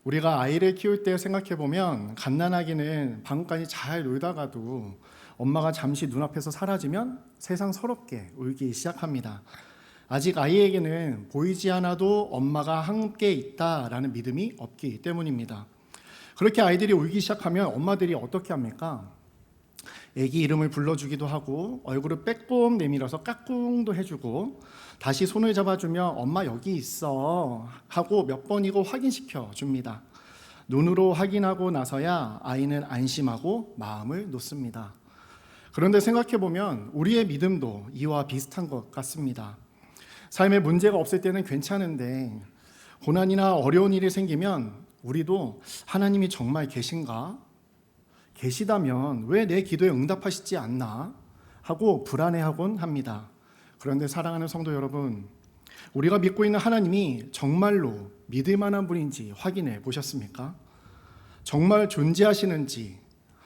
우리가 아이를 키울 때 생각해보면 갓난아기는 방금까지 잘 놀다가도 엄마가 잠시 눈앞에서 사라지면 세상 서럽게 울기 시작합니다. 아직 아이에게는 보이지 않아도 엄마가 함께 있다라는 믿음이 없기 때문입니다. 그렇게 아이들이 울기 시작하면 엄마들이 어떻게 합니까? 아기 이름을 불러주기도 하고 얼굴을 빼꼼 내밀어서 까꿍도 해주고 다시 손을 잡아주며 엄마 여기 있어 하고 몇 번이고 확인시켜 줍니다. 눈으로 확인하고 나서야 아이는 안심하고 마음을 놓습니다. 그런데 생각해보면 우리의 믿음도 이와 비슷한 것 같습니다. 삶에 문제가 없을 때는 괜찮은데 고난이나 어려운 일이 생기면 우리도 하나님이 정말 계신가? 계시다면 왜 내 기도에 응답하시지 않나? 하고 불안해하곤 합니다. 그런데 사랑하는 성도 여러분, 우리가 믿고 있는 하나님이 정말로 믿을 만한 분인지 확인해 보셨습니까? 정말 존재하시는지,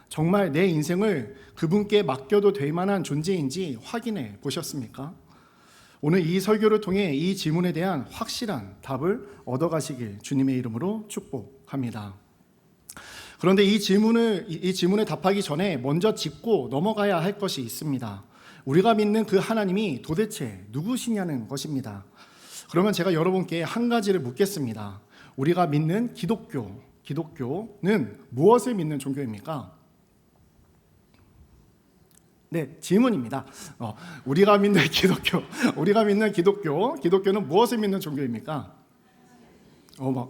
정말 내 인생을 그분께 맡겨도 될 만한 존재인지 확인해 보셨습니까? 오늘 이 설교를 통해 이 질문에 대한 확실한 답을 얻어가시길 주님의 이름으로 축복합니다. 그런데 이 질문에 답하기 전에 먼저 짚고 넘어가야 할 것이 있습니다. 우리가 믿는 그 하나님이 도대체 누구시냐는 것입니다. 그러면 제가 여러분께 한 가지를 묻겠습니다. 우리가 믿는 기독교는 무엇을 믿는 종교입니까? 네, 질문입니다. 우리가 믿는 기독교는 무엇을 믿는 종교입니까?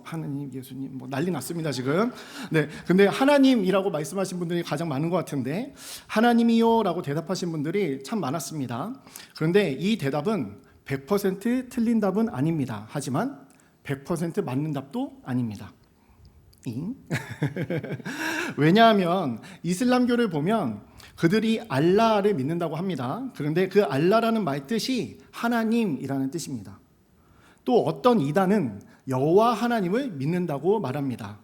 하나님, 예수님, 난리 났습니다, 지금. 네, 근데 하나님이라고 말씀하신 분들이 가장 많은 것 같은데, 하나님이요 라고 대답하신 분들이 참 많았습니다. 그런데 이 대답은 100% 틀린 답은 아닙니다. 하지만 100% 맞는 답도 아닙니다. 왜냐하면 이슬람교를 보면 그들이 알라를 믿는다고 합니다. 그런데 그 알라라는 말 뜻이 하나님이라는 뜻입니다. 또 어떤 이단은 여호와 하나님을 믿는다고 말합니다.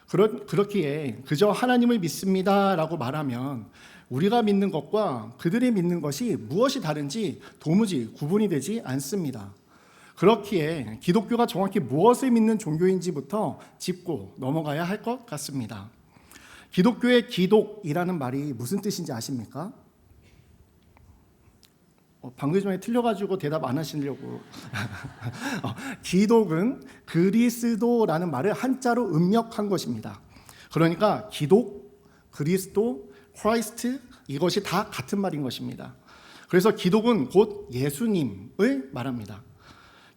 그렇기에 그저 하나님을 믿습니다라고 말하면 우리가 믿는 것과 그들이 믿는 것이 무엇이 다른지 도무지 구분이 되지 않습니다. 그렇기에 기독교가 정확히 무엇을 믿는 종교인지부터 짚고 넘어가야 할 것 같습니다. 기독교의 기독이라는 말이 무슨 뜻인지 아십니까? 방금 전에 틀려가지고 대답 안 하시려고. 기독은 그리스도라는 말을 한자로 음력한 것입니다. 그러니까 기독, 그리스도, 크라이스트 이것이 다 같은 말인 것입니다. 그래서 기독은 곧 예수님을 말합니다.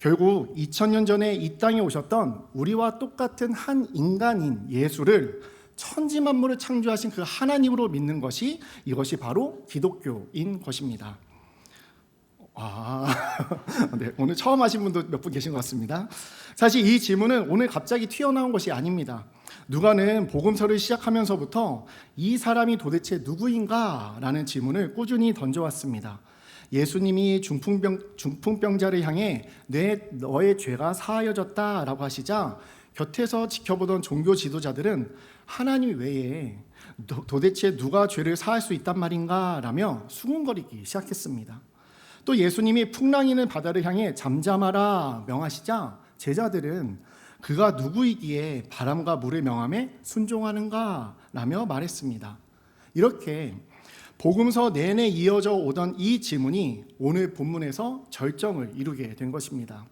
결국 2000년 전에 이 땅에 오셨던 우리와 똑같은 한 인간인 예수를 천지 만물을 창조하신 그 하나님으로 믿는 것이 이것이 바로 기독교인 것입니다. 네, 오늘 처음 하신 분도 몇 분 계신 것 같습니다. 사실 이 질문은 오늘 갑자기 튀어나온 것이 아닙니다. 누가는 복음서를 시작하면서부터 이 사람이 도대체 누구인가? 라는 질문을 꾸준히 던져왔습니다. 예수님이 중풍병자를 향해 너의 죄가 사하여졌다 라고 하시자 곁에서 지켜보던 종교 지도자들은 하나님 외에 도대체 누가 죄를 사할 수 있단 말인가? 라며 수군거리기 시작했습니다. 또 예수님이 풍랑이는 바다를 향해 잠잠하라 명하시자 제자들은 그가 누구이기에 바람과 물의 명함에 순종하는가? 라며 말했습니다. 이렇게 복음서 내내 이어져 오던 이 질문이 오늘 본문에서 절정을 이루게 된 것입니다.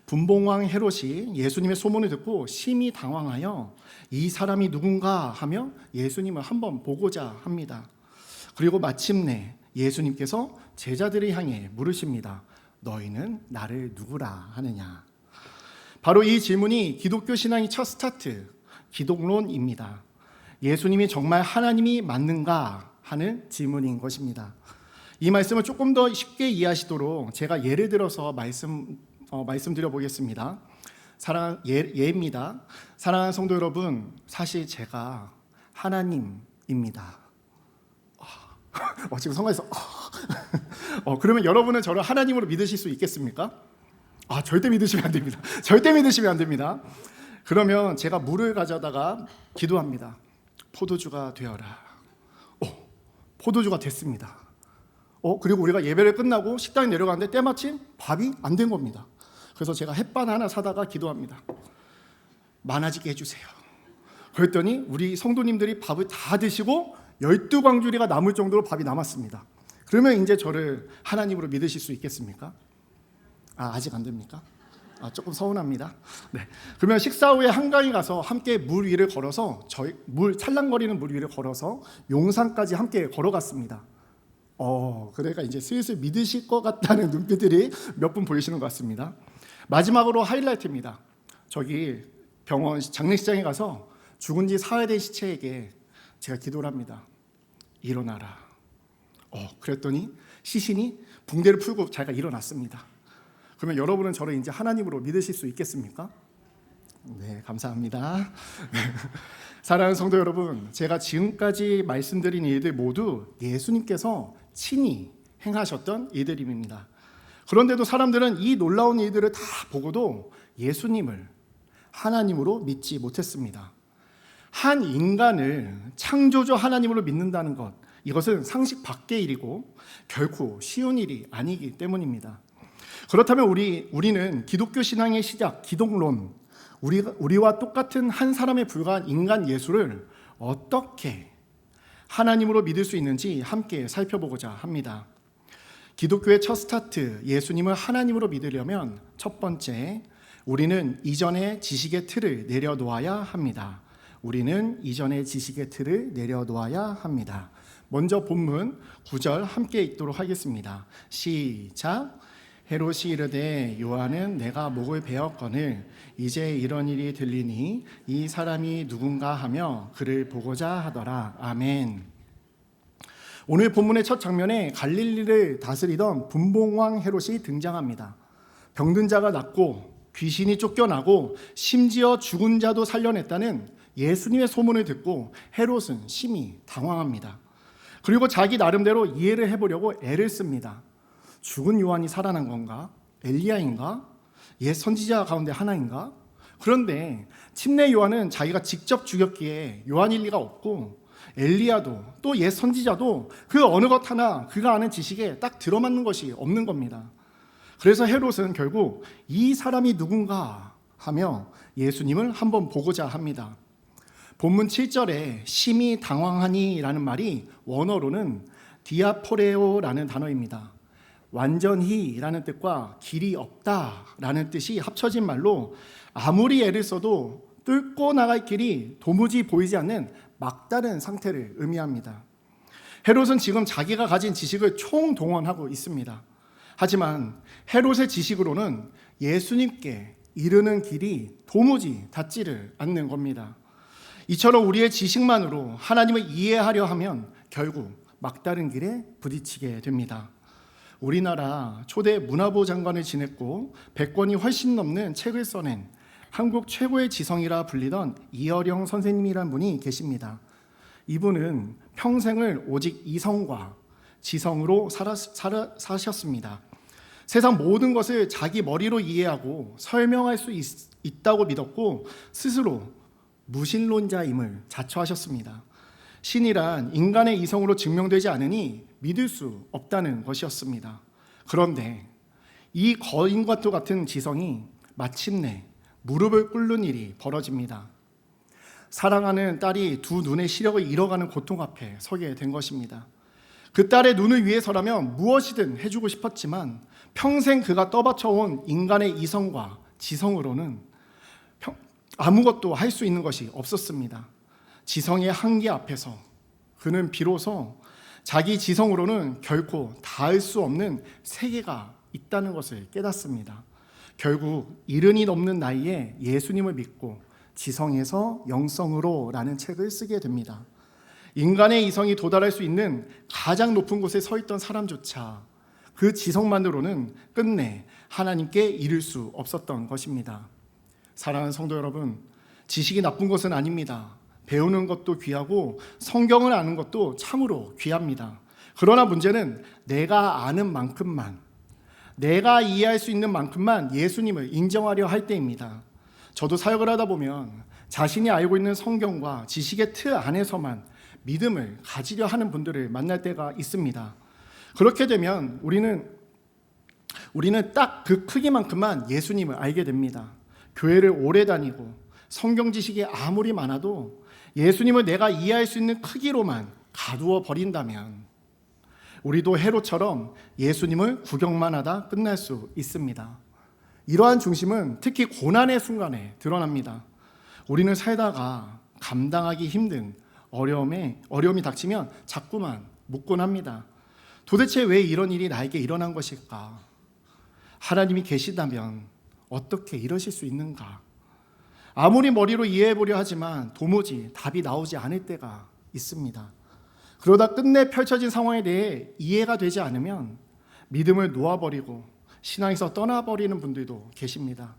분봉왕 헤롯이 예수님의 소문을 듣고 심히 당황하여 이 사람이 누군가 하며 예수님을 한번 보고자 합니다. 그리고 마침내 예수님께서 제자들을 향해 물으십니다. 너희는 나를 누구라 하느냐? 바로 이 질문이 기독교 신앙의 첫 스타트, 기독론입니다. 예수님이 정말 하나님이 맞는가 하는 질문인 것입니다. 이 말씀을 조금 더 쉽게 이해하시도록 제가 예를 들어서 말씀드려 보겠습니다. 예입니다. 사랑하는 성도 여러분, 사실 제가 하나님입니다. 지금 성화에서 그러면 여러분은 저를 하나님으로 믿으실 수 있겠습니까? 절대 믿으시면 안 됩니다. 절대 믿으시면 안 됩니다. 그러면 제가 물을 가져다가 기도합니다. 포도주가 되어라. 포도주가 됐습니다. 그리고 우리가 예배를 끝나고 식당에 내려가는데 때마침 밥이 안 된 겁니다. 그래서 제가 햇반 하나 사다가 기도합니다. 많아지게 해주세요. 그랬더니 우리 성도님들이 밥을 다 드시고 12광주리가 남을 정도로 밥이 남았습니다. 그러면 이제 저를 하나님으로 믿으실 수 있겠습니까? 아직 안 됩니까? 조금 서운합니다. 네. 그러면 식사 후에 한강에 가서 함께 물 위를 걸어서 찰랑거리는 물 위를 걸어서 용산까지 함께 걸어갔습니다. 그러니까 이제 슬슬 믿으실 것 같다는 눈빛들이 몇 분 보이시는 것 같습니다. 마지막으로 하이라이트입니다. 저기 병원 장례식장에 가서 죽은 지 사흘 된 시체에게 제가 기도를 합니다. 일어나라. 그랬더니 시신이 붕대를 풀고 자기가 일어났습니다. 그러면 여러분은 저를 이제 하나님으로 믿으실 수 있겠습니까? 네, 감사합니다. 사랑하는 성도 여러분, 제가 지금까지 말씀드린 일들 모두 예수님께서 친히 행하셨던 일들입니다. 그런데도 사람들은 이 놀라운 일들을 다 보고도 예수님을 하나님으로 믿지 못했습니다. 한 인간을 창조주 하나님으로 믿는다는 것, 이것은 상식 밖의 일이고 결코 쉬운 일이 아니기 때문입니다. 그렇다면 우리는 기독교 신앙의 시작, 기독론, 우리와 똑같은 한 사람에 불과한 인간 예수를 어떻게 하나님으로 믿을 수 있는지 함께 살펴보고자 합니다. 기독교의 첫 스타트, 예수님을 하나님으로 믿으려면 첫 번째, 우리는 이전의 지식의 틀을 내려놓아야 합니다. 우리는 이전의 지식의 틀을 내려놓아야 합니다. 먼저 본문 9절 함께 읽도록 하겠습니다. 시작. 헤롯이 이르되 요한은 내가 목을 베었거늘 이제 이런 일이 들리니 이 사람이 누군가 하며 그를 보고자 하더라. 아멘. 오늘 본문의 첫 장면에 갈릴리를 다스리던 분봉왕 헤롯이 등장합니다. 병든 자가 낫고 귀신이 쫓겨나고 심지어 죽은 자도 살려냈다는 예수님의 소문을 듣고 헤롯은 심히 당황합니다. 그리고 자기 나름대로 이해를 해보려고 애를 씁니다. 죽은 요한이 살아난 건가? 엘리야인가? 옛 선지자 가운데 하나인가? 그런데 침례 요한은 자기가 직접 죽였기에 요한일 리가 없고 엘리야도 또 옛 선지자도 그 어느 것 하나 그가 아는 지식에 딱 들어맞는 것이 없는 겁니다. 그래서 헤롯은 결국 이 사람이 누군가 하며 예수님을 한번 보고자 합니다. 본문 7절에 심히 당황하니 라는 말이 원어로는 디아포레오라는 단어입니다. 완전히 라는 뜻과 길이 없다 라는 뜻이 합쳐진 말로 아무리 애를 써도 뚫고 나갈 길이 도무지 보이지 않는 막다른 상태를 의미합니다. 헤롯은 지금 자기가 가진 지식을 총동원하고 있습니다. 하지만 헤롯의 지식으로는 예수님께 이르는 길이 도무지 닿지를 않는 겁니다. 이처럼 우리의 지식만으로 하나님을 이해하려 하면 결국 막다른 길에 부딪히게 됩니다. 우리나라 초대 문화부 장관을 지냈고 100권이 훨씬 넘는 책을 써낸 한국 최고의 지성이라 불리던 이어령 선생님이란 분이 계십니다. 이분은 평생을 오직 이성과 지성으로 사셨습니다. 세상 모든 것을 자기 머리로 이해하고 설명할 수 있다고 믿었고 스스로 무신론자임을 자처하셨습니다. 신이란 인간의 이성으로 증명되지 않으니 믿을 수 없다는 것이었습니다. 그런데 이 거인과 같은 지성이 마침내 무릎을 꿇는 일이 벌어집니다. 사랑하는 딸이 두 눈의 시력을 잃어가는 고통 앞에 서게 된 것입니다. 그 딸의 눈을 위해서라면 무엇이든 해주고 싶었지만 평생 그가 떠받쳐온 인간의 이성과 지성으로는 아무것도 할 수 있는 것이 없었습니다. 지성의 한계 앞에서 그는 비로소 자기 지성으로는 결코 닿을 수 없는 세계가 있다는 것을 깨닫습니다. 결국 70이 넘는 나이에 예수님을 믿고 지성에서 영성으로 라는 책을 쓰게 됩니다. 인간의 이성이 도달할 수 있는 가장 높은 곳에 서 있던 사람조차 그 지성만으로는 끝내 하나님께 이를 수 없었던 것입니다. 사랑하는 성도 여러분, 지식이 나쁜 것은 아닙니다. 배우는 것도 귀하고 성경을 아는 것도 참으로 귀합니다. 그러나 문제는 내가 아는 만큼만, 내가 이해할 수 있는 만큼만 예수님을 인정하려 할 때입니다. 저도 사역을 하다 보면 자신이 알고 있는 성경과 지식의 틀 안에서만 믿음을 가지려 하는 분들을 만날 때가 있습니다. 그렇게 되면 우리는 딱 그 크기만큼만 예수님을 알게 됩니다. 교회를 오래 다니고 성경 지식이 아무리 많아도 예수님을 내가 이해할 수 있는 크기로만 가두어 버린다면 우리도 헤롯처럼 예수님을 구경만 하다 끝날 수 있습니다. 이러한 중심은 특히 고난의 순간에 드러납니다. 우리는 살다가 감당하기 힘든 어려움이 닥치면 자꾸만 묻곤 합니다. 도대체 왜 이런 일이 나에게 일어난 것일까? 하나님이 계시다면 어떻게 이러실 수 있는가? 아무리 머리로 이해해보려 하지만 도무지 답이 나오지 않을 때가 있습니다. 그러다 끝내 펼쳐진 상황에 대해 이해가 되지 않으면 믿음을 놓아버리고 신앙에서 떠나버리는 분들도 계십니다.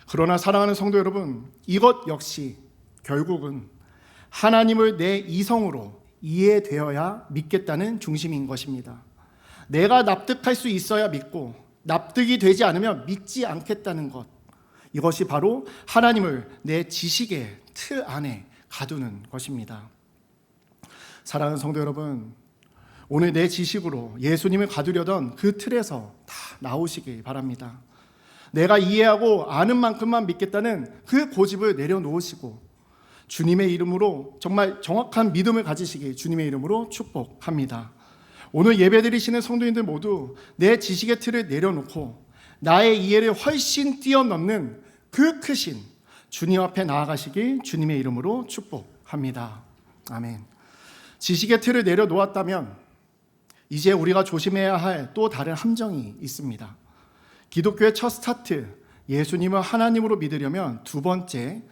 그러나 사랑하는 성도 여러분, 이것 역시 결국은 하나님을 내 이성으로 이해되어야 믿겠다는 중심인 것입니다. 내가 납득할 수 있어야 믿고 납득이 되지 않으면 믿지 않겠다는 것, 이것이 바로 하나님을 내 지식의 틀 안에 가두는 것입니다. 사랑하는 성도 여러분, 오늘 내 지식으로 예수님을 가두려던 그 틀에서 다 나오시길 바랍니다. 내가 이해하고 아는 만큼만 믿겠다는 그 고집을 내려놓으시고 주님의 이름으로 정말 정확한 믿음을 가지시길 주님의 이름으로 축복합니다. 오늘 예배드리시는 성도님들 모두 내 지식의 틀을 내려놓고 나의 이해를 훨씬 뛰어넘는 그 크신 주님 앞에 나아가시길 주님의 이름으로 축복합니다. 아멘. 지식의 틀을 내려놓았다면 이제 우리가 조심해야 할 또 다른 함정이 있습니다. 기독교의 첫 스타트, 예수님을 하나님으로 믿으려면 두 번째,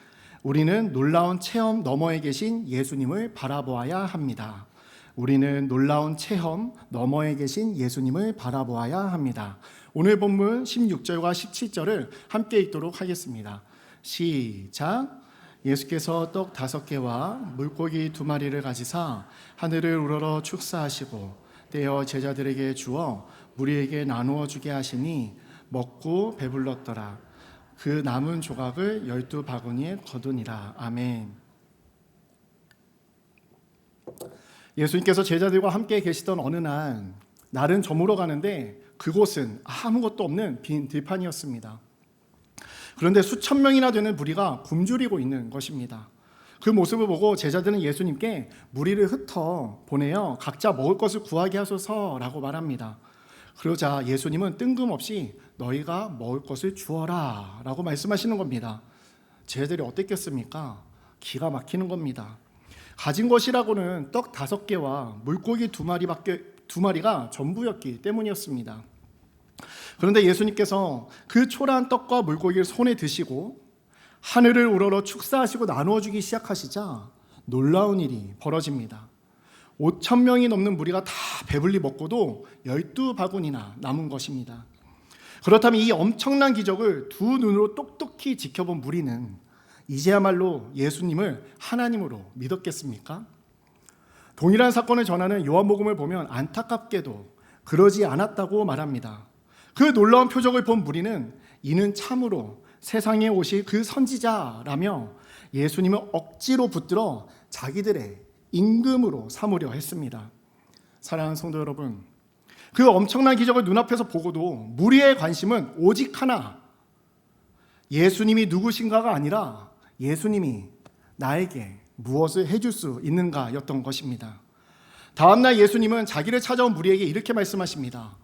우리는 놀라운 체험 너머에 계신 예수님을 바라보아야 합니다. 우리는 놀라운 체험 너머에 계신 예수님을 바라보아야 합니다. 오늘 본문 16절과 17절을 함께 읽도록 하겠습니다. 시작. 예수께서 떡 5개와 물고기 2마리를 가지사 하늘을 우러러 축사하시고 떼어 제자들에게 주어 무리에게 나누어 주게 하시니 먹고 배불렀더라. 그 남은 조각을 12바구니에 거두니라. 아멘. 예수님께서 제자들과 함께 계시던 어느 날, 날은 저물어 가는데 그곳은 아무것도 없는 빈 들판이었습니다. 그런데 수천 명이나 되는 무리가 굶주리고 있는 것입니다. 그 모습을 보고 제자들은 예수님께 무리를 흩어 보내어 각자 먹을 것을 구하게 하소서라고 말합니다. 그러자 예수님은 뜬금없이 너희가 먹을 것을 주어라 라고 말씀하시는 겁니다. 제자들이 어땠겠습니까? 기가 막히는 겁니다. 가진 것이라고는 떡 5개와 물고기 2마리가 전부였기 때문이었습니다. 그런데 예수님께서 그 초라한 떡과 물고기를 손에 드시고 하늘을 우러러 축사하시고 나누어 주기 시작하시자 놀라운 일이 벌어집니다. 5,000명이 넘는 무리가 다 배불리 먹고도 12바구니나 남은 것입니다. 그렇다면 이 엄청난 기적을 두 눈으로 똑똑히 지켜본 무리는 이제야말로 예수님을 하나님으로 믿었겠습니까? 동일한 사건을 전하는 요한복음을 보면 안타깝게도 그러지 않았다고 말합니다. 그 놀라운 표적을 본 무리는 이는 참으로 세상에 오실 그 선지자라며 예수님을 억지로 붙들어 자기들의 임금으로 삼으려 했습니다. 사랑하는 성도 여러분, 그 엄청난 기적을 눈앞에서 보고도 무리의 관심은 오직 하나, 예수님이 누구신가가 아니라 예수님이 나에게 무엇을 해줄 수 있는가였던 것입니다. 다음날 예수님은 자기를 찾아온 무리에게 이렇게 말씀하십니다.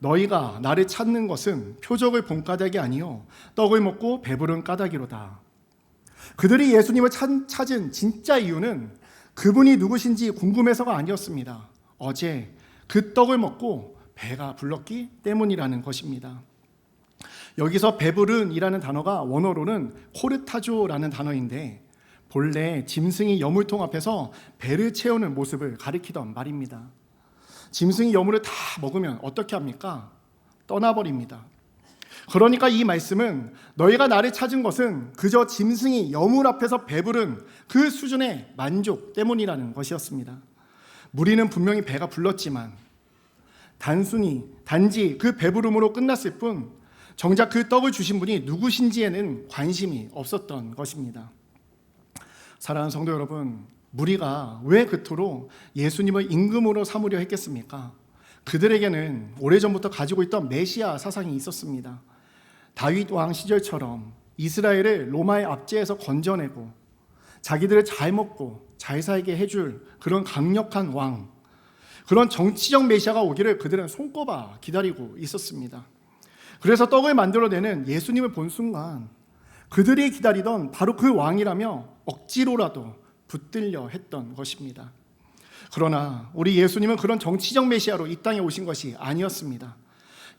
너희가 나를 찾는 것은 표적을 본 까닭이 아니요 떡을 먹고 배부른 까닭이로다. 그들이 예수님을 찾은 진짜 이유는 그분이 누구신지 궁금해서가 아니었습니다. 어제 그 떡을 먹고 배가 불렀기 때문이라는 것입니다. 여기서 배부른이라는 단어가 원어로는 코르타조라는 단어인데 본래 짐승이 여물통 앞에서 배를 채우는 모습을 가리키던 말입니다. 짐승이 여물을 다 먹으면 어떻게 합니까? 떠나버립니다. 그러니까 이 말씀은 너희가 나를 찾은 것은 그저 짐승이 여물 앞에서 배부른 그 수준의 만족 때문이라는 것이었습니다. 무리는 분명히 배가 불렀지만 단지 그 배부름으로 끝났을 뿐 정작 그 떡을 주신 분이 누구신지에는 관심이 없었던 것입니다. 사랑하는 성도 여러분, 무리가 왜 그토록 예수님을 임금으로 삼으려 했겠습니까? 그들에게는 오래전부터 가지고 있던 메시아 사상이 있었습니다. 다윗 왕 시절처럼 이스라엘을 로마의 압제에서 건져내고 자기들을 잘 먹고 잘 살게 해줄 그런 강력한 왕, 그런 정치적 메시아가 오기를 그들은 손꼽아 기다리고 있었습니다. 그래서 떡을 만들어내는 예수님을 본 순간 그들이 기다리던 바로 그 왕이라며 억지로라도 붙들려 했던 것입니다. 그러나 우리 예수님은 그런 정치적 메시아로 이 땅에 오신 것이 아니었습니다.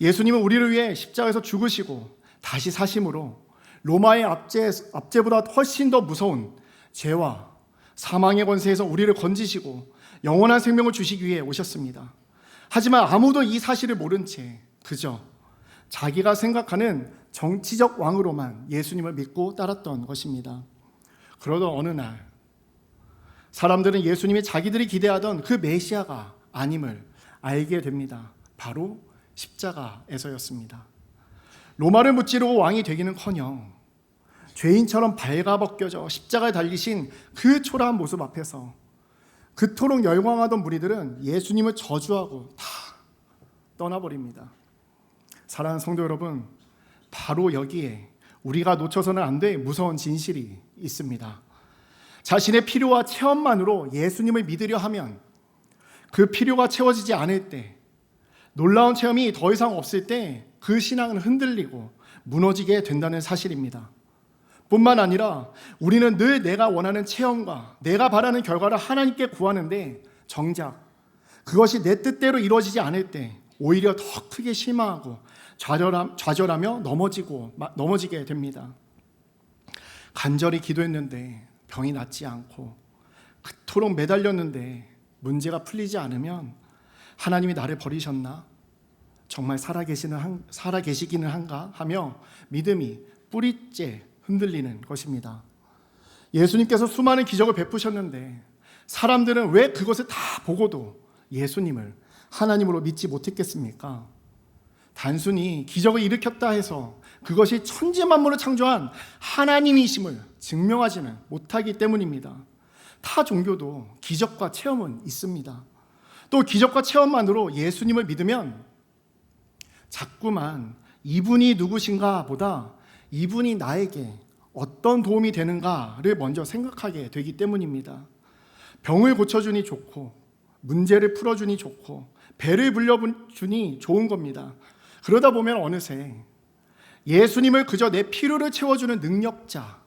예수님은 우리를 위해 십자가에서 죽으시고 다시 사심으로 로마의 압제보다 훨씬 더 무서운 죄와 사망의 권세에서 우리를 건지시고 영원한 생명을 주시기 위해 오셨습니다. 하지만 아무도 이 사실을 모른 채 그저 자기가 생각하는 정치적 왕으로만 예수님을 믿고 따랐던 것입니다. 그러던 어느 날 사람들은 예수님이 자기들이 기대하던 그 메시아가 아님을 알게 됩니다. 바로 십자가에서였습니다. 로마를 무찌르고 왕이 되기는커녕 죄인처럼 발가벗겨져 십자가에 달리신 그 초라한 모습 앞에서 그토록 열광하던 무리들은 예수님을 저주하고 다 떠나버립니다. 사랑하는 성도 여러분, 바로 여기에 우리가 놓쳐서는 안 될 무서운 진실이 있습니다. 자신의 필요와 체험만으로 예수님을 믿으려 하면 그 필요가 채워지지 않을 때, 놀라운 체험이 더 이상 없을 때 그 신앙은 흔들리고 무너지게 된다는 사실입니다. 뿐만 아니라 우리는 늘 내가 원하는 체험과 내가 바라는 결과를 하나님께 구하는데 정작 그것이 내 뜻대로 이루어지지 않을 때 오히려 더 크게 실망하고 좌절하며 넘어지게 됩니다. 간절히 기도했는데 병이 낫지 않고 그토록 매달렸는데 문제가 풀리지 않으면 하나님이 나를 버리셨나? 정말 살아계시기는 한가? 하며 믿음이 뿌리째 흔들리는 것입니다. 예수님께서 수많은 기적을 베푸셨는데 사람들은 왜 그것을 다 보고도 예수님을 하나님으로 믿지 못했겠습니까? 단순히 기적을 일으켰다 해서 그것이 천지만물을 창조한 하나님이심을 증명하지는 못하기 때문입니다. 타 종교도 기적과 체험은 있습니다. 또 기적과 체험만으로 예수님을 믿으면 자꾸만 이분이 누구신가 보다 이분이 나에게 어떤 도움이 되는가를 먼저 생각하게 되기 때문입니다. 병을 고쳐주니 좋고 문제를 풀어주니 좋고 배를 불려주니 좋은 겁니다. 그러다 보면 어느새 예수님을 그저 내 필요를 채워주는 능력자,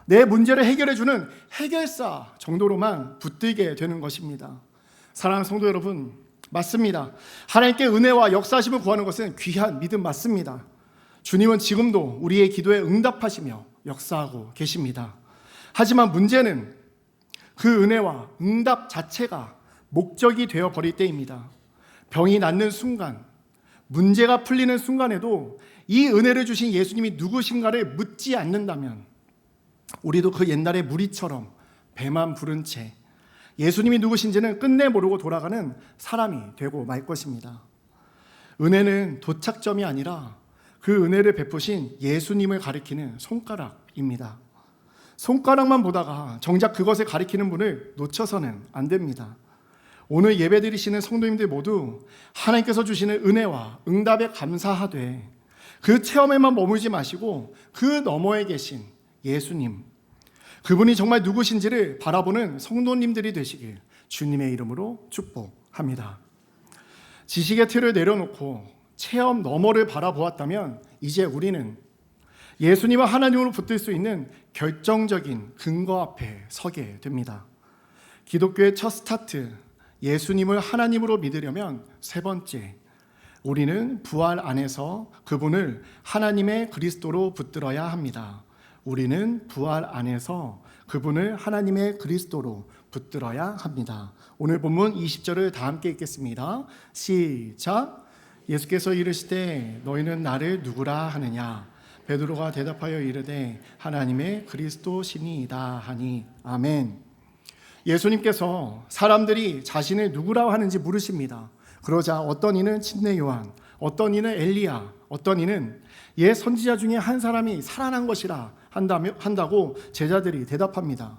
내 문제를 해결해주는 해결사 정도로만 붙들게 되는 것입니다. 사랑하는 성도 여러분, 맞습니다. 하나님께 은혜와 역사하심을 구하는 것은 귀한 믿음 맞습니다. 주님은 지금도 우리의 기도에 응답하시며 역사하고 계십니다. 하지만 문제는 그 은혜와 응답 자체가 목적이 되어버릴 때입니다. 병이 낫는 순간, 문제가 풀리는 순간에도 이 은혜를 주신 예수님이 누구신가를 묻지 않는다면 우리도 그 옛날의 무리처럼 배만 부른 채 예수님이 누구신지는 끝내 모르고 돌아가는 사람이 되고 말 것입니다. 은혜는 도착점이 아니라 그 은혜를 베푸신 예수님을 가리키는 손가락입니다. 손가락만 보다가 정작 그것을 가리키는 분을 놓쳐서는 안 됩니다. 오늘 예배드리시는 성도님들 모두 하나님께서 주시는 은혜와 응답에 감사하되 그 체험에만 머물지 마시고 그 너머에 계신 예수님, 그분이 정말 누구신지를 바라보는 성도님들이 되시길 주님의 이름으로 축복합니다. 지식의 틀을 내려놓고 체험 너머를 바라보았다면 이제 우리는 예수님과 하나님으로 붙들 수 있는 결정적인 근거 앞에 서게 됩니다. 기독교의 첫 스타트, 예수님을 하나님으로 믿으려면 세 번째, 우리는 부활 안에서 그분을 하나님의 그리스도로 붙들어야 합니다. 우리는 부활 안에서 그분을 하나님의 그리스도로 붙들어야 합니다. 오늘 본문 20절을 다 함께 읽겠습니다. 시작. 예수께서 이르시되 너희는 나를 누구라 하느냐? 베드로가 대답하여 이르되 하나님의 그리스도시니이다 하니. 아멘. 예수님께서 사람들이 자신을 누구라고 하는지 물으십니다. 그러자 어떤 이는 침례 요한, 어떤 이는 엘리야, 어떤 이는 옛 선지자 중에 한 사람이 살아난 것이라 한다고 제자들이 대답합니다.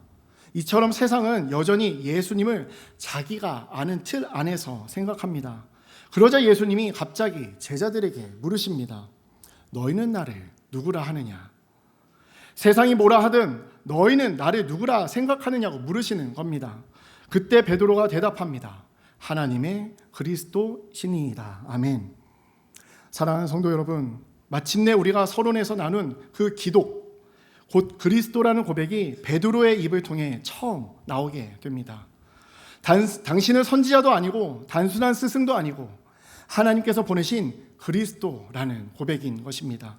이처럼 세상은 여전히 예수님을 자기가 아는 틀 안에서 생각합니다. 그러자 예수님이 갑자기 제자들에게 물으십니다. 너희는 나를 누구라 하느냐? 세상이 뭐라 하든 너희는 나를 누구라 생각하느냐고 물으시는 겁니다. 그때 베드로가 대답합니다. 하나님의 그리스도시니이다. 아멘. 사랑하는 성도 여러분, 마침내 우리가 서론에서 나눈 그 기독, 곧 그리스도라는 고백이 베드로의 입을 통해 처음 나오게 됩니다. 당신은 선지자도 아니고 단순한 스승도 아니고 하나님께서 보내신 그리스도라는 고백인 것입니다.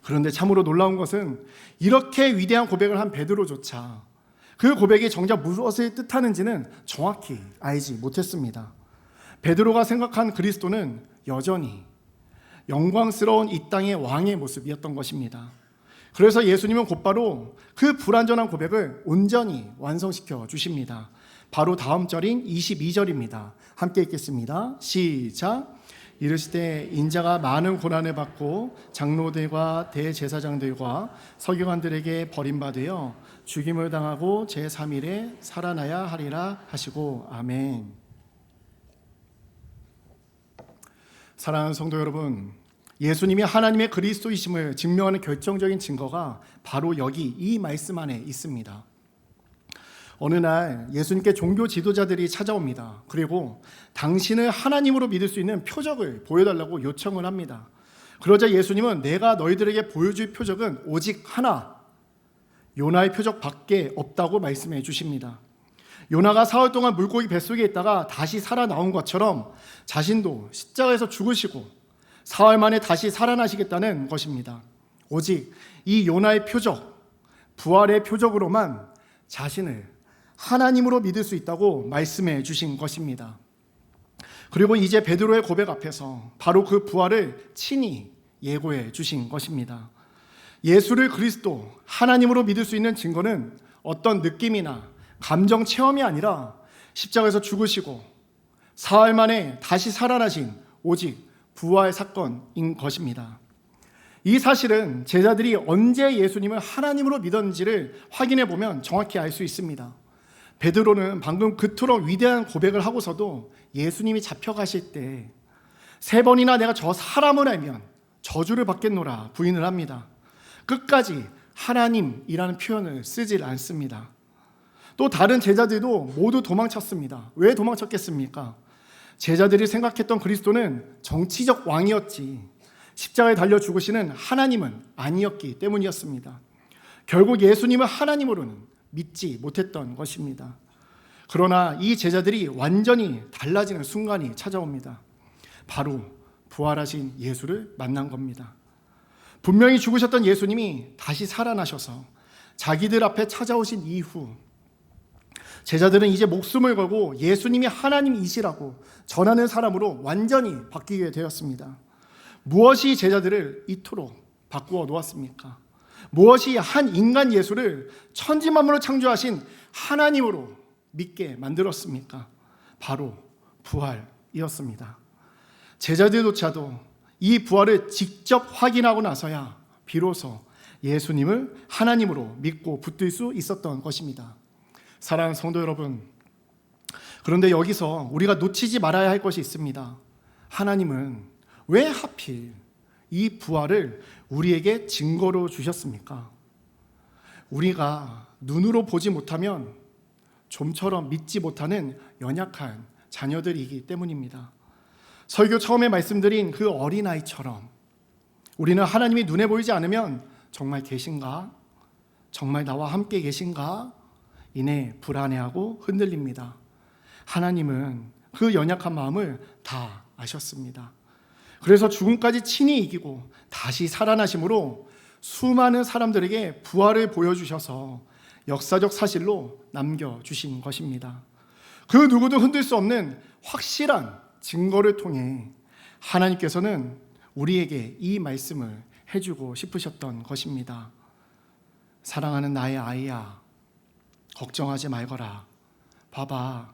그런데 참으로 놀라운 것은 이렇게 위대한 고백을 한 베드로조차 그 고백이 정작 무엇을 뜻하는지는 정확히 알지 못했습니다. 베드로가 생각한 그리스도는 여전히 영광스러운 이 땅의 왕의 모습이었던 것입니다. 그래서 예수님은 곧바로 그 불완전한 고백을 온전히 완성시켜 주십니다. 바로 다음 절인 22절입니다. 함께 읽겠습니다. 시작. 이르시되 인자가 많은 고난을 받고 장로들과 대제사장들과 서기관들에게 버림받으여 죽임을 당하고 제3일에 살아나야 하리라 하시고 아멘. 사랑하는 성도 여러분, 예수님이 하나님의 그리스도이심을 증명하는 결정적인 증거가 바로 여기 이 말씀 안에 있습니다. 어느 날 예수님께 종교 지도자들이 찾아옵니다. 그리고 당신을 하나님으로 믿을 수 있는 표적을 보여달라고 요청을 합니다. 그러자 예수님은 내가 너희들에게 보여줄 표적은 오직 하나, 요나의 표적밖에 없다고 말씀해 주십니다. 요나가 사흘 동안 물고기 뱃속에 있다가 다시 살아나온 것처럼 자신도 십자가에서 죽으시고 사흘 만에 다시 살아나시겠다는 것입니다. 오직 이 요나의 표적, 부활의 표적으로만 자신을 하나님으로 믿을 수 있다고 말씀해 주신 것입니다. 그리고 이제 베드로의 고백 앞에서 바로 그 부활을 친히 예고해 주신 것입니다. 예수를 그리스도, 하나님으로 믿을 수 있는 증거는 어떤 느낌이나 감정 체험이 아니라 십자가에서 죽으시고 사흘 만에 다시 살아나신 오직 부활 사건인 것입니다. 이 사실은 제자들이 언제 예수님을 하나님으로 믿었는지를 확인해 보면 정확히 알 수 있습니다. 베드로는 방금 그토록 위대한 고백을 하고서도 예수님이 잡혀가실 때 3번이나 내가 저 사람을 알면 저주를 받겠노라 부인을 합니다. 끝까지 하나님이라는 표현을 쓰질 않습니다. 또 다른 제자들도 모두 도망쳤습니다. 왜 도망쳤겠습니까? 제자들이 생각했던 그리스도는 정치적 왕이었지 십자가에 달려 죽으시는 하나님은 아니었기 때문이었습니다. 결국 예수님을 하나님으로는 믿지 못했던 것입니다. 그러나 이 제자들이 완전히 달라지는 순간이 찾아옵니다. 바로 부활하신 예수를 만난 겁니다. 분명히 죽으셨던 예수님이 다시 살아나셔서 자기들 앞에 찾아오신 이후 제자들은 이제 목숨을 걸고 예수님이 하나님이시라고 전하는 사람으로 완전히 바뀌게 되었습니다. 무엇이 제자들을 이토록 바꾸어 놓았습니까? 무엇이 한 인간 예수를 천지만물을 창조하신 하나님으로 믿게 만들었습니까? 바로 부활이었습니다. 제자들조차도 이 부활을 직접 확인하고 나서야 비로소 예수님을 하나님으로 믿고 붙들 수 있었던 것입니다. 사랑하는 성도 여러분, 그런데 여기서 우리가 놓치지 말아야 할 것이 있습니다. 하나님은 왜 하필 이 부활을 우리에게 증거로 주셨습니까? 우리가 눈으로 보지 못하면 좀처럼 믿지 못하는 연약한 자녀들이기 때문입니다. 설교 처음에 말씀드린 그 어린아이처럼 우리는 하나님이 눈에 보이지 않으면 정말 계신가? 정말 나와 함께 계신가? 이내 불안해하고 흔들립니다. 하나님은 그 연약한 마음을 다 아셨습니다. 그래서 죽음까지 친히 이기고 다시 살아나심으로 수많은 사람들에게 부활을 보여주셔서 역사적 사실로 남겨주신 것입니다. 그 누구도 흔들 수 없는 확실한 증거를 통해 하나님께서는 우리에게 이 말씀을 해주고 싶으셨던 것입니다. 사랑하는 나의 아이야, 걱정하지 말거라. 봐봐,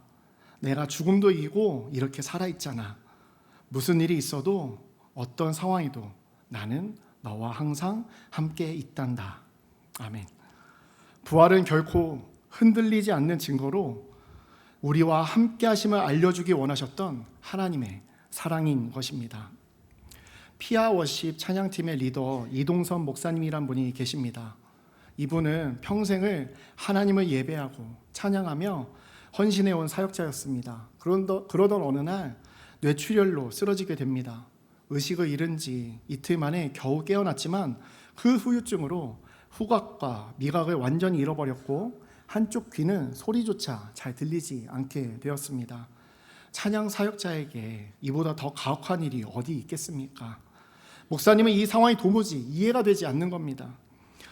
내가 죽음도 이기고 이렇게 살아있잖아. 무슨 일이 있어도 어떤 상황이도 나는 너와 항상 함께 있단다. 아멘. 부활은 결코 흔들리지 않는 증거로 우리와 함께 하심을 알려주기 원하셨던 하나님의 사랑인 것입니다. 피아 워십 찬양팀의 리더 이동선 목사님이란 분이 계십니다. 이분은 평생을 하나님을 예배하고 찬양하며 헌신해온 사역자였습니다. 그러던 어느 날 뇌출혈로 쓰러지게 됩니다. 의식을 잃은 지 이틀 만에 겨우 깨어났지만 그 후유증으로 후각과 미각을 완전히 잃어버렸고 한쪽 귀는 소리조차 잘 들리지 않게 되었습니다. 찬양 사역자에게 이보다 더 가혹한 일이 어디 있겠습니까? 목사님은 이 상황이 도무지 이해가 되지 않는 겁니다.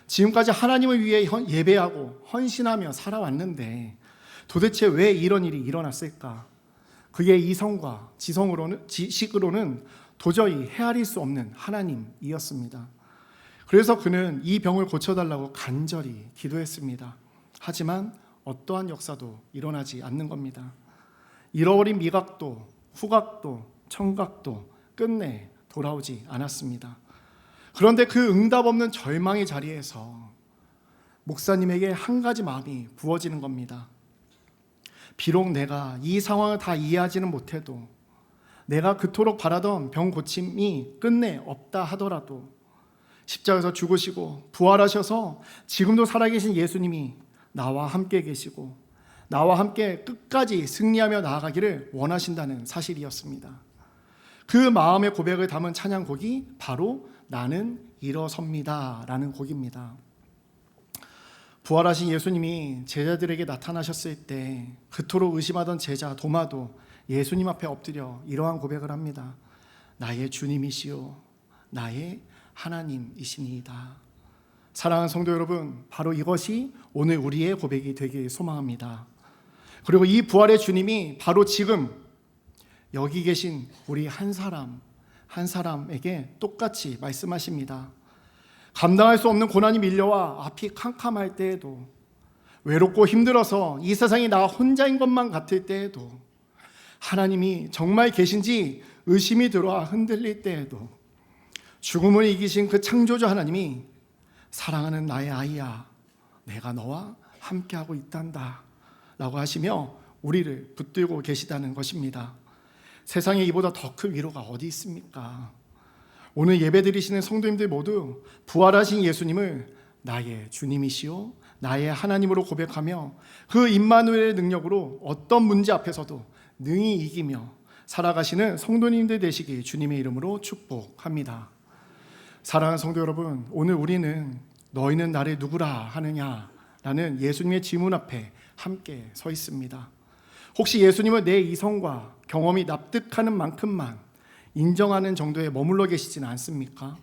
지금까지 하나님을 위해 예배하고 헌신하며 살아왔는데 도대체 왜 이런 일이 일어났을까? 그의 이성과 지식으로는 도저히 헤아릴 수 없는 하나님이었습니다. 그래서 그는 이 병을 고쳐달라고 간절히 기도했습니다. 하지만 어떠한 역사도 일어나지 않는 겁니다. 잃어버린 미각도 후각도 청각도 끝내 돌아오지 않았습니다. 그런데 그 응답 없는 절망의 자리에서 목사님에게 한 가지 마음이 부어지는 겁니다. 비록 내가 이 상황을 다 이해하지는 못해도, 내가 그토록 바라던 병 고침이 끝내 없다 하더라도 십자가에서 죽으시고 부활하셔서 지금도 살아계신 예수님이 나와 함께 계시고 나와 함께 끝까지 승리하며 나아가기를 원하신다는 사실이었습니다. 그 마음의 고백을 담은 찬양곡이 바로 나는 일어섭니다 라는 곡입니다. 부활하신 예수님이 제자들에게 나타나셨을 때 그토록 의심하던 제자 도마도 예수님 앞에 엎드려 이러한 고백을 합니다. 나의 주님이시요 나의 하나님이시니이다. 사랑하는 성도 여러분, 바로 이것이 오늘 우리의 고백이 되길 소망합니다. 그리고 이 부활의 주님이 바로 지금 여기 계신 우리 한 사람에게 똑같이 말씀하십니다. 감당할 수 없는 고난이 밀려와 앞이 캄캄할 때에도, 외롭고 힘들어서 이 세상이 나 혼자인 것만 같을 때에도, 하나님이 정말 계신지 의심이 들어와 흔들릴 때에도 죽음을 이기신 그 창조주 하나님이 사랑하는 나의 아이야, 내가 너와 함께하고 있단다 라고 하시며 우리를 붙들고 계시다는 것입니다. 세상에 이보다 더 큰 위로가 어디 있습니까? 오늘 예배드리시는 성도님들 모두 부활하신 예수님을 나의 주님이시오 나의 하나님으로 고백하며 그 임마누엘의 능력으로 어떤 문제 앞에서도 능히 이기며 살아가시는 성도님들 되시기 주님의 이름으로 축복합니다. 사랑하는 성도 여러분, 오늘 우리는 너희는 나를 누구라 하느냐라는 예수님의 질문 앞에 함께 서 있습니다. 혹시 예수님을 내 이성과 경험이 납득하는 만큼만 인정하는 정도에 머물러 계시지는 않습니까?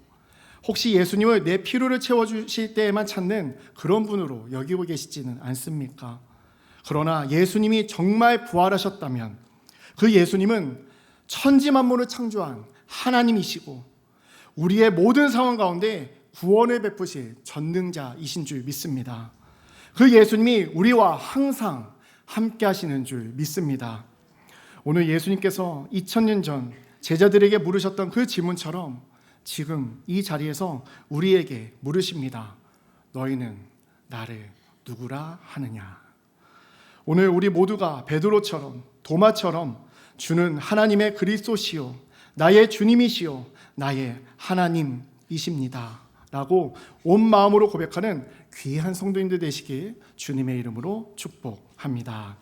혹시 예수님을 내 필요를 채워주실 때에만 찾는 그런 분으로 여기고 계시지는 않습니까? 그러나 예수님이 정말 부활하셨다면 그 예수님은 천지 만물을 창조한 하나님이시고 우리의 모든 상황 가운데 구원을 베푸실 전능자이신 줄 믿습니다. 그 예수님이 우리와 항상 함께 하시는 줄 믿습니다. 오늘 예수님께서 2000년 전 제자들에게 물으셨던 그 질문처럼 지금 이 자리에서 우리에게 물으십니다. 너희는 나를 누구라 하느냐? 오늘 우리 모두가 베드로처럼 도마처럼 주는 하나님의 그리스도시요 나의 주님이시요 나의 하나님이십니다 라고 온 마음으로 고백하는 귀한 성도님들 되시길 주님의 이름으로 축복합니다.